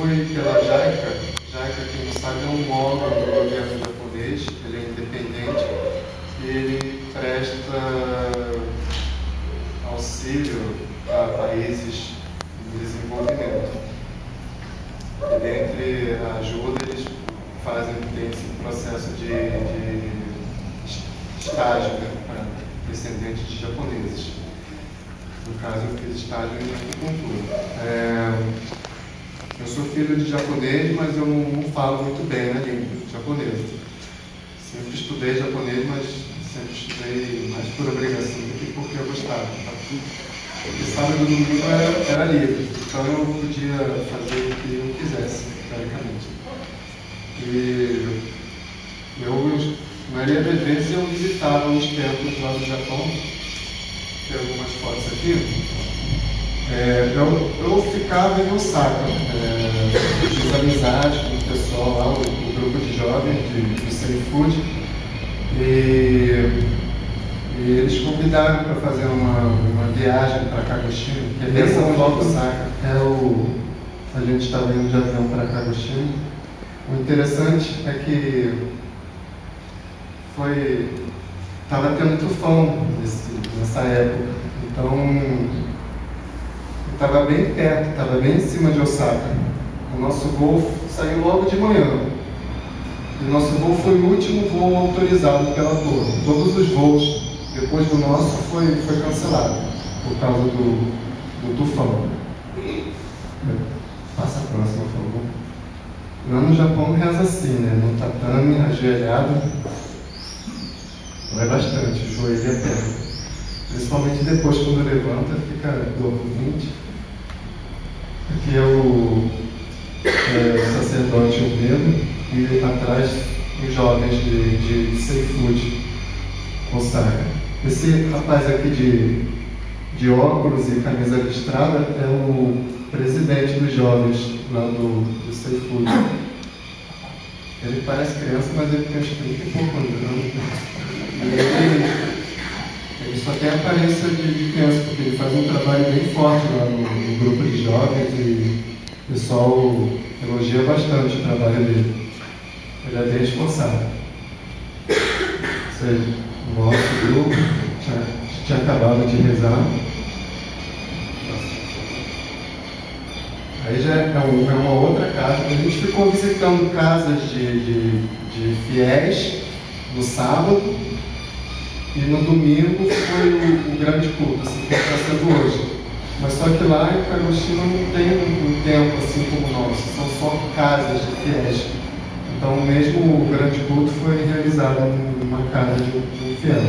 fui pela JICA. JICA, quem não sabe, é um órgão do governo japonês, ele é independente e ele presta auxílio a países em desenvolvimento. E dentre a ajuda, eles tem esse processo de estágio, né, para descendentes de japoneses. No caso, eu fiz estágio em agricultura. Eu sou filho de japonês, mas eu não falo muito bem a língua japonesa. Sempre estudei japonês, mas sempre estudei mais por obrigação do que porque eu gostava. Porque sábado e domingo era livre, então eu podia fazer o que eu quisesse, teoricamente. E a maioria das vezes eu visitava os templos lá do Japão. Tem algumas fotos aqui. Eu ficava em Osaka, fiz amizade com o pessoal lá, o grupo de jovens de Safe Food, e eles convidaram para fazer uma viagem para Kagoshima, que é bem longe de Osaka. A gente estava indo de avião para Kagoshima. O interessante é que estava tendo tufão nessa época, então estava bem perto, estava bem em cima de Osaka. O nosso voo saiu logo de manhã. E o nosso voo foi o último voo autorizado pela torre. Todos os voos depois do nosso foi cancelado por causa do tufão. Passa a próxima, por favor. Lá no Japão reza assim, né? No tatame, ajoelhado, vai bastante, joelho e a perna. Principalmente depois, quando levanta, fica dormente. Aqui é o sacerdote Umedo e atrás os jovens de Safe Food, Osaka. Esse rapaz aqui de óculos e camisa listrada é o presidente dos jovens lá do Safe Food. Ele parece criança, mas ele tem uns 30 e poucos anos. Ele só tem a aparência de criança, porque ele faz um trabalho bem forte lá no grupo de jovens e o pessoal elogia bastante o trabalho dele. Ele é bem esforçado. Ou seja, o nosso grupo tinha acabado de rezar. Aí já é uma outra casa. A gente ficou visitando casas de fiéis no sábado. E no domingo foi o grande culto, assim, que está sendo hoje. Mas só que lá em Kagoshima não tem um templo assim como o nosso, são só casas de fiéis. Então mesmo o grande culto foi realizado numa casa de um fiel.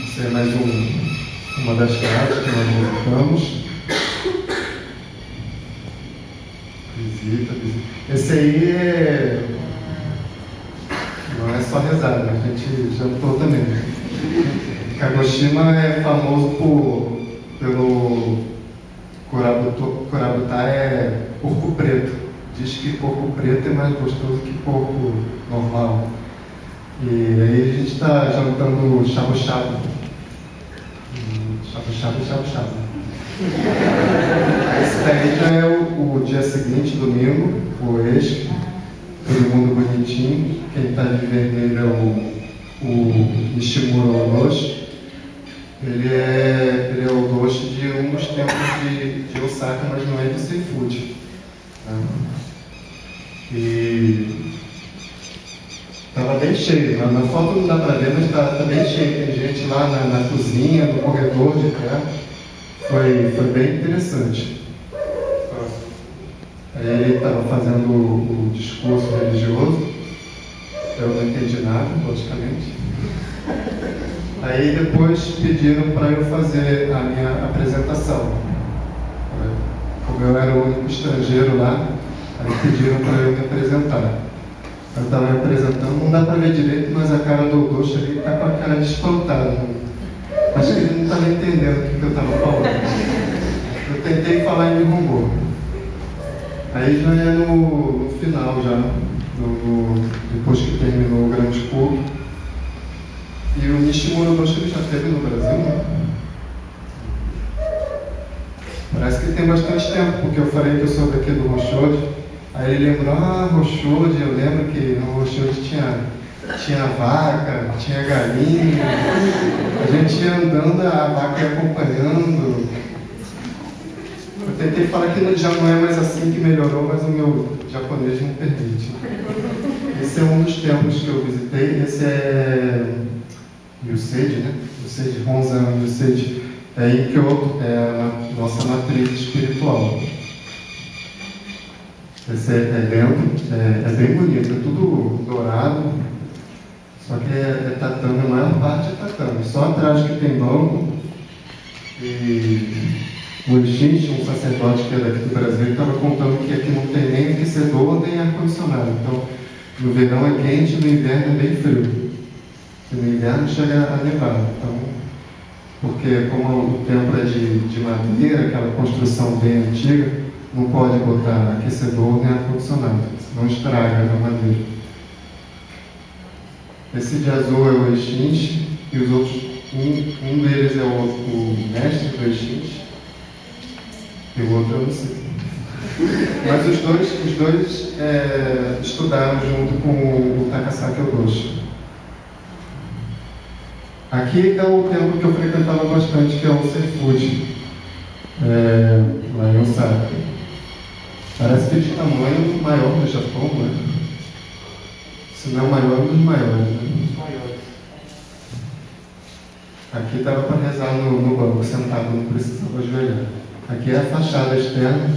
Essa é mais uma das casas que nós visitamos. Visita. Esse aí não é só rezar, né? A gente jantou também. Kagoshima é famoso pelo Kurabutá, é porco preto. Diz que porco preto é mais gostoso que porco normal. E aí a gente está jantando shabu-shabu. Shabu-shabu. Esse daí já é o dia seguinte, domingo, o eixo. Todo mundo bonitinho. Quem está de vermelho é o Nishimuro Onoshi. Ele é o doshi de um dos templos de Osaka, mas não é do Safe Food. E estava bem cheio. Na foto não dá para ver, mas está bem cheio. Tem gente lá na cozinha, no corredor de cá. Foi bem interessante. Aí ele estava fazendo o discurso religioso, eu não entendi nada, logicamente. Aí depois pediram para eu fazer a minha apresentação. Como eu era o único estrangeiro lá, aí pediram para eu me apresentar. Eu estava me apresentando, não dá para ver direito, mas a cara do Doshi ali está com a cara de espantado. Acho que ele não estava entendendo o que eu estava falando. Eu tentei falar em Nihongo. Aí já é no final, depois que terminou o grande culto. E o Nishimuro Doshi já esteve no Brasil, né? Parece que tem bastante tempo, porque eu falei que eu sou daqui do Rochode. Aí ele lembrou, Rochode, eu lembro que no Rochode tinha vaca, tinha galinha. A gente ia andando, a vaca ia acompanhando. Eu tentei falar que já não é mais assim, que melhorou, mas o meu japonês não permite. Esse é um dos templos que eu visitei. Esse é Yuseji, né? Yuseji, Honzan Yuseji. É em Kyoto, é a nossa matriz espiritual. Esse é dentro, é bem bonito, é tudo dourado, só que é tatame, a maior parte é tatame. Só atrás que tem banco. E o Existe, um sacerdote que é daqui do Brasil, estava contando que aqui não tem nem aquecedor nem ar-condicionado. Então, no verão é quente, no inverno é bem frio. E no inverno chega a nevar. Então, porque como o templo é de madeira, aquela construção bem antiga, não pode botar aquecedor nem ar-condicionado, senão estraga a madeira. Esse de azul é o Existe, e os outros, um deles é o mestre do Existe, e o outro eu não sei. Mas os dois estudaram junto com o Takasaki Odoshi. Aqui é o templo que eu frequentava bastante, que é o Seifuji, lá em Osaka. Parece que de tamanho maior do Japão, né? Se não é o maior, um dos maiores, né? Dos maiores. Aqui dava para rezar no banco, sentado, não precisava ajoelhar. Aqui é a fachada externa,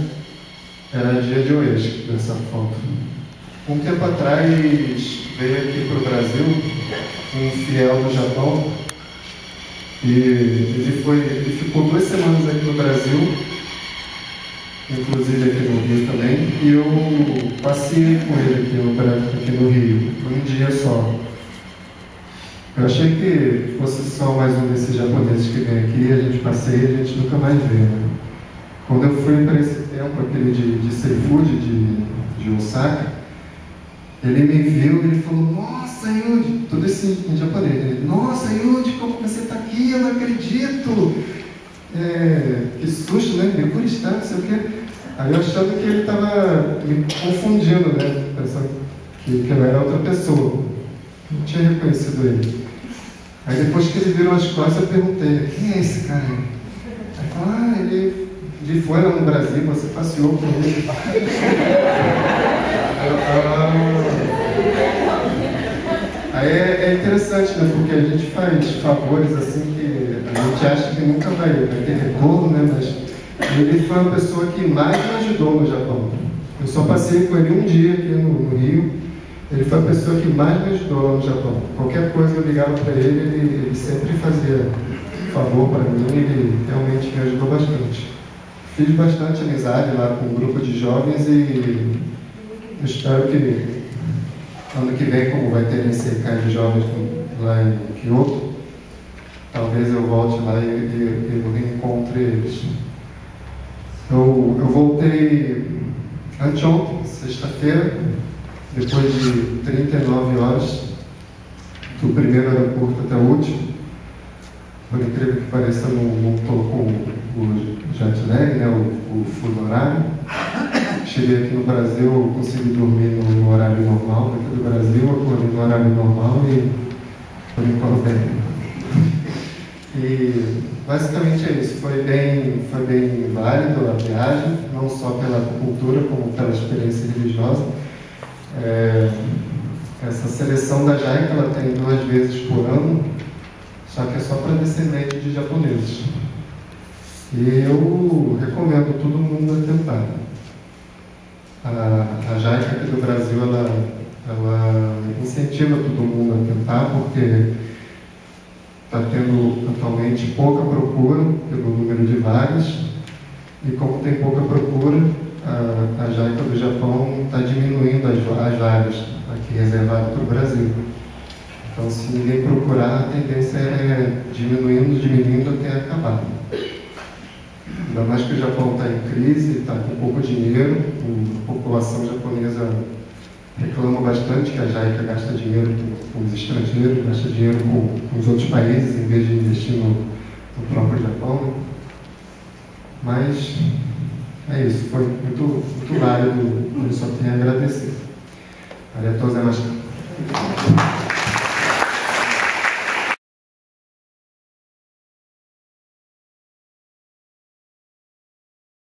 era dia de hoje, dessa foto. Um tempo atrás veio aqui para o Brasil um fiel do Japão, e ele ficou 2 semanas aqui no Brasil, inclusive aqui no Rio também, e eu passei com ele aqui no Rio, um dia só. Eu achei que fosse só mais um desses japoneses que vem aqui, a gente passeia e a gente nunca mais vê, né? Quando eu fui para esse templo, aquele de Seifuji, de Osaka, ele me viu e ele falou, nossa, Yuji, tudo isso em japonês, ele, nossa, Yuji, como você está aqui, eu não acredito, que susto, né, me curistar, não sei o quê. Aí eu achando que ele estava me confundindo, né, pensando que eu era outra pessoa, não tinha reconhecido ele. Aí depois que ele virou as costas, eu perguntei, quem é esse cara? Aí falou, ele foi lá no Brasil, você passeou com ele. Aí é interessante, né? Porque a gente faz favores assim que a gente acha que nunca vai ter retorno, né? Mas ele foi uma pessoa que mais me ajudou no Japão. Eu só passei com ele um dia aqui no Rio. Ele foi a pessoa que mais me ajudou lá no Japão. Qualquer coisa eu ligava para ele, ele sempre fazia favor para mim, ele realmente me ajudou bastante. Fiz bastante amizade lá com um grupo de jovens e eu espero que ano que vem, como vai ter esse Isekai de jovens lá em Kyoto, talvez eu volte lá e reencontre eles. Eu voltei anteontem, sexta-feira, depois de 39 horas, do primeiro aeroporto até o último. Por incrível que pareça, não estou com o jet lag, né, o fuso horário. Cheguei aqui no Brasil, consegui dormir no horário normal, aqui do Brasil, acordei no horário normal e por enquanto bem. E basicamente é isso, foi bem válido a viagem, não só pela cultura, como pela experiência religiosa. Essa seleção da JICA, ela tem 2 vezes por ano, só que é só para descendentes de japoneses. E eu recomendo todo mundo a tentar. A JICA aqui do Brasil, ela incentiva todo mundo a tentar, porque está tendo atualmente pouca procura pelo número de vagas, e como tem pouca procura, a JICA do Japão está diminuindo as vagas aqui reservadas para o Brasil. Então, se ninguém procurar, a tendência é diminuindo até acabar. Ainda mais que o Japão está em crise, está com pouco dinheiro, a população japonesa reclama bastante que a JICA gasta dinheiro com os estrangeiros, gasta dinheiro com os outros países, em vez de investir no próprio Japão. Mas é isso, foi muito válido, eu só tenho a agradecer. Arigatou gozaimasu.